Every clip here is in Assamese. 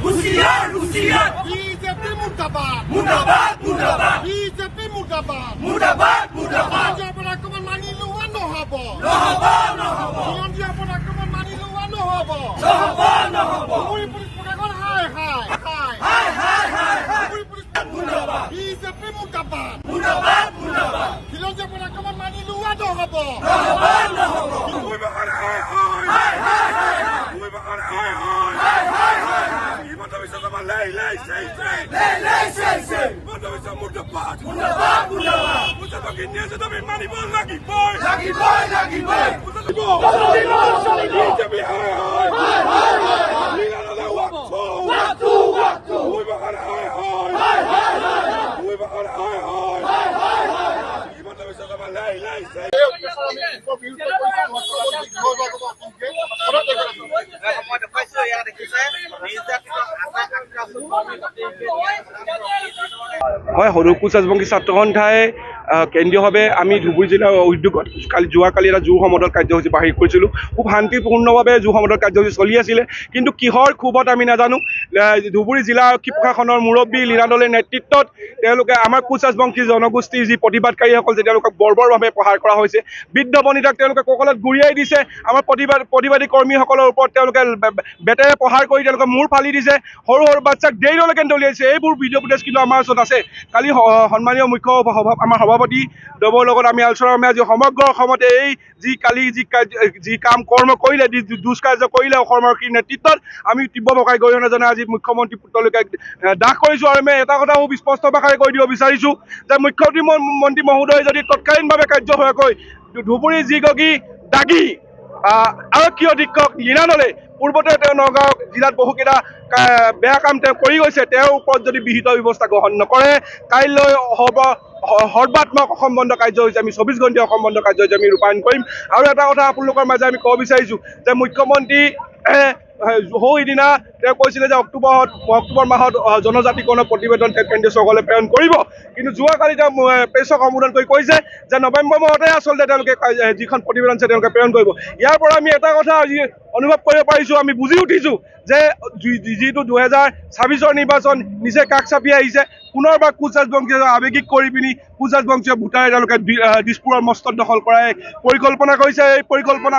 হুঁশিয়াৰ হুঁশিয়াৰ বিজেপি মুৰ্দাবাদ মুৰ্দাবাদ মুৰ্দাবাদ বিজেপি মুৰ্দাবাদ মুৰ্দাবাদ মুৰ্দাবাদ খিলঞ্জীয়াৰ আক্ৰমণ মানি লোৱা নহ'ব নহ'ব নহ'ব খিলঞ্জীয়াৰ আক্ৰমণ মানি লোৱা নহ'ব নহ'ব নহ'ব ধুবুৰী পুলিচ প্ৰশাসন হাই হাই হাই হাই হাই হাই হাই ধুবুৰী পুলিচ মুৰ্দাবাদ বিজেপি মুৰ্দাবাদ মুৰ্দাবাদ মুৰ্দাবাদ খিলঞ্জীয়াৰ আক্ৰমণ মানি লোৱা নহ'ব নহ'ব নহ'ব ধুবুৰী হাই হাই হাই হাই ধুবুৰী হাই হাই হাই হাই হিমন্ত বিশ্ব শৰ্মা লাই লাই চাই চাই লে লে সেই সেই হিমন্ত বিশ্ব মুৰ্দাবাদ মুৰ্দাবাদ মুৰ্দাবাদ মুৰ্দাবাদ নিৰ্যাতন মানিব লাগিবই লাগিবই লাগিবই বিজেপি হাই হাই হাই হাই হাই লীলানন্দে ৱাকথু ৱাকথু ৱাকথু ধুবুৰী হাই হাই হাই হাই হাই হাই ধুবুৰী হাই হাই হাই হাই হাই হাই হিমন্ত বিশ্ব শৰ্মা লাই লাই চাই হয়, সৰু কোচ ৰাজবংশী ছাত্ৰ সন্থাই কেন্দ্ৰীয়ভাৱে আমি ধুবুৰী জিলাৰ উদ্যোগত যোৱাকালি এটা যুৱ সমদল কাৰ্যসূচী বাহিৰ কৰিছিলোঁ। খুব শান্তিপূৰ্ণভাৱে যুৱ সমদল কাৰ্যসূচী চলি আছিলে, কিন্তু কিহৰ ক্ষোভত আমি নাজানো ধুবুৰী জিলা আৰক্ষী প্ৰশাসনৰ মুৰব্বী লীলাদলৰ নেতৃত্বত তেওঁলোকে আমাৰ কোচ ৰাজবংশী জনগোষ্ঠীৰ যি প্ৰতিবাদকাৰীসকল যে তেওঁলোকক বৰ্বৰভাৱে প্ৰহাৰ কৰা হৈছে, বৃদ্ধ বনিতাক তেওঁলোকে কঁকালত গুৰিয়াই দিছে, আমাৰ প্ৰতিবাদী কৰ্মীসকলৰ ওপৰত তেওঁলোকে বেটেৰে প্ৰহাৰ কৰি তেওঁলোকে মূৰ ফালি দিছে, সৰু সৰু বাচ্চাক দেৰিলৈকে দলিয়াইছে। এইবোৰ ভিডিঅ' ফুটেজ কিন্তু আমাৰ ওচৰত আছে। কালি সন্মানীয় মুখ্য আমাৰ সভাপতি দেৱৰ লগত আমি আলোচনাৰ আজি সমগ্ৰ অসমতে এই যি কাম কৰ্ম কৰিলে, দুষ্কাৰ্য কৰিলে অসমৰ আৰক্ষীৰ নেতৃত্বত আমি তীব্ৰ ভাষাৰে গৰিহণা জনাই আজি মুখ্যমন্ত্ৰী পুত্ৰলৈকে দাস কৰিছোঁ। আৰু আমি এটা কথা খুব স্পষ্ট ভাষাৰে কৈ দিব বিচাৰিছোঁ যে মুখ্যমন্ত্ৰী মহোদয় যদি তৎকালীনভাৱে কাৰ্য হোৱাকৈ ধুবুৰী যিগৰাকী দাগী আৰক্ষী অধীক্ষক লীলাদলে পূৰ্বতে তেওঁ নগাঁও জিলাত বহুকেইটা বেয়া কাম তেওঁ কৰি গৈছে, তেওঁৰ ওপৰত যদি বিহিত ব্যৱস্থা গ্ৰহণ নকৰে, কাইলৈ সৰ্বাত্মক অসম বন্ধ কাৰ্যসূচী আমি 24 ঘণ্টীয়া অসম বন্ধ কাৰ্যসূচী আমি ৰূপায়ণ কৰিম। আৰু এটা কথা আপোনালোকৰ মাজে আমি ক'ব বিচাৰিছোঁ যে মুখ্যমন্ত্ৰী সিদিনা তেওঁ কৈছিলে যে অক্টোবৰ মাহত জনজাতিকৰণৰ প্ৰতিবেদন কেন্দ্ৰীয় চৰকাৰে প্ৰেৰণ কৰিব, কিন্তু যোৱাকালি তেওঁ প্ৰেছক সম্বোধন কৰি কৈছে যে নৱেম্বৰ মাহতে আচলতে তেওঁলোকে যিখন প্ৰতিবেদন আছে তেওঁলোকে প্ৰেৰণ কৰিব। ইয়াৰ পৰা আমি এটা কথা আজি অনুভৱ কৰিব পাৰিছোঁ, আমি বুজি উঠিছোঁ যে যিটো 2026 নিৰ্বাচন নিচেই কাষ চাপি আহিছে, পুনৰবাৰ কোচ ৰাজবংশীয়ে আৱেগিক কৰি পিনি কোচ ৰাজবংশীয়ে ভোটাৰে তেওঁলোকে দিছপুৰৰ মস্তত দখল কৰাই পৰিকল্পনা কৰিছে। এই পৰিকল্পনা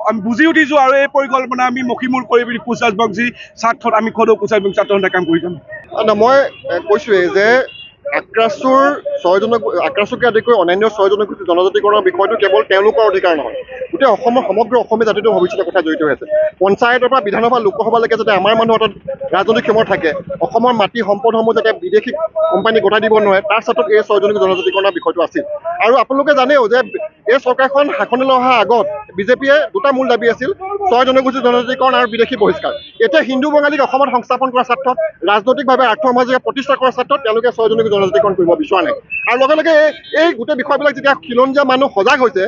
আমি বুজি উঠিছোঁ আৰু এই পৰিকল্পনা আমি মষিমূৰ কৰি পিনি কোচ ৰাজবংশী স্বাৰ্থত আমি সদৌ কোচ ৰাজবংশী ছাত্ৰ সন্থাই কাম কৰি যাম। মই কৈছোঁৱেই যে আক্ৰাছকে আদি কৰি অন্যান্য 6 জনগোষ্ঠী জনজাতিকৰণৰ বিষয়টো কেৱল তেওঁলোকৰ অধিকাৰ নহয়, গোটেই অসমৰ সমগ্ৰ অসমীয়া জাতিটোৰ ভৱিষ্যতৰ কথা জড়িত হৈ আছে। পঞ্চায়তৰ পৰা বিধানসভা লোকসভালৈকে যাতে আমাৰ মানুহৰ হাতত ৰাজনৈতিক ক্ষমতা থাকে, অসমৰ মাটি সম্পদসমূহ যাতে বিদেশী কোম্পানী গতাই দিব নোৱাৰে, তাৰ ক্ষেত্ৰত এই 6 জনগোষ্ঠী জনজাতিকৰণৰ বিষয়টো আছিল। আৰু আপোনালোকে জানেও যে এই চৰকাৰখন শাসনলৈ অহাৰ আগত বিজেপিয়ে দুটা মূল দাবী আছিল, 6 জনগোষ্ঠী জনজাতিকৰণ আৰু বিদেশী বহিষ্কাৰ। এতিয়া হিন্দু বঙালীক অসমত সংস্থাপন কৰাৰ ক্ষেত্ৰত, ৰাজনৈতিকভাৱে আৰ্থসামাজিক প্ৰতিষ্ঠা কৰাৰ ক্ষেত্ৰত তেওঁলোকে 6 জনগোষ্ঠী জনজাতিকৰণ কৰিব বিচৰা নাই। আৰু লগে লগে এই গোটেই বিষয়বিলাক যেতিয়া খিলঞ্জীয়া মানুহ সজাগ হৈছে,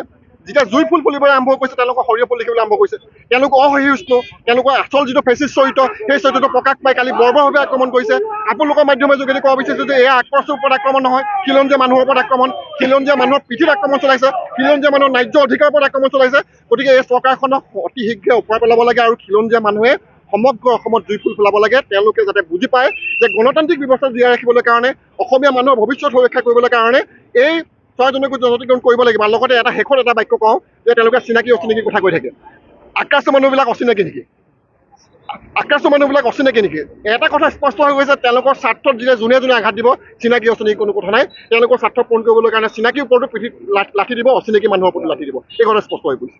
যেতিয়া জুই ফুল ফুলিবলৈ আৰম্ভ কৰিছে, তেওঁলোকৰ সৰিয়হ ফুল দেখিবলৈ আৰম্ভ কৰিছে, তেওঁলোক অসহিষ্ণু, তেওঁলোকৰ আচল যিটো ফেচিষ্ট চৰিত্ৰ সেই চৰিত্ৰটো প্ৰকাশ পাই কালি বৰ্বৰভাৱে আক্ৰমণ কৰিছে। আপোনালোকৰ মাধ্যমে যোগেদি ক'ব বিচাৰিছোঁ যে এয়া আক্ৰছৰ ওপৰত আক্ৰমণ নহয়, খিলঞ্জীয়া মানুহৰ ওপৰত আক্ৰমণ, খিলঞ্জীয়া মানুহৰ পিঠিত আক্ৰমণ চলাইছে, খিলঞ্জীয়া মানুহৰ ন্যায্য অধিকাৰৰ ওপৰত আক্ৰমণ চলাইছে। গতিকে এই চৰকাৰখনক অতি শীঘ্ৰে উফৰাই পেলাব লাগে আৰু খিলঞ্জীয়া মানুহে সমগ্ৰ অসমত জুই ফুল ফুলাব লাগে। তেওঁলোকে যাতে বুজি পায় যে গণতান্ত্ৰিক ব্যৱস্থা জীয়াই ৰাখিবলৈ কাৰণে, অসমীয়া মানুহৰ ভৱিষ্যত সুৰক্ষা কৰিবলৈ কাৰণে এই 6 জনগোষ্ঠী জনজাতিকৰণ কৰিব লাগিব। আৰু লগতে শেষত এটা বাক্য কওঁ যে তেওঁলোকে চিনাকি অচিনাকি কথা কৈ থাকে। আক্ৰাছ মানুহবিলাক অচিনাকি নেকি? আক্ৰাছ মানুহবিলাক অচিনাকি নেকি? এটা কথা স্পষ্ট হৈ গৈছে, তেওঁলোকৰ স্বাৰ্থত যেতিয়া যোনে যোনে আঘাত দিব, চিনাকি অচিনাকি কোনো কথা নাই। তেওঁলোকৰ স্বাৰ্থ পূৰণ কৰিবলৈ কাৰণে চিনাকিৰ ওপৰতো পিঠিত লাঠি দিব, অচিনাকি মানুহৰ ওপৰতো লাঠি দিব। এই কথা স্পষ্ট হৈ পৰিছে।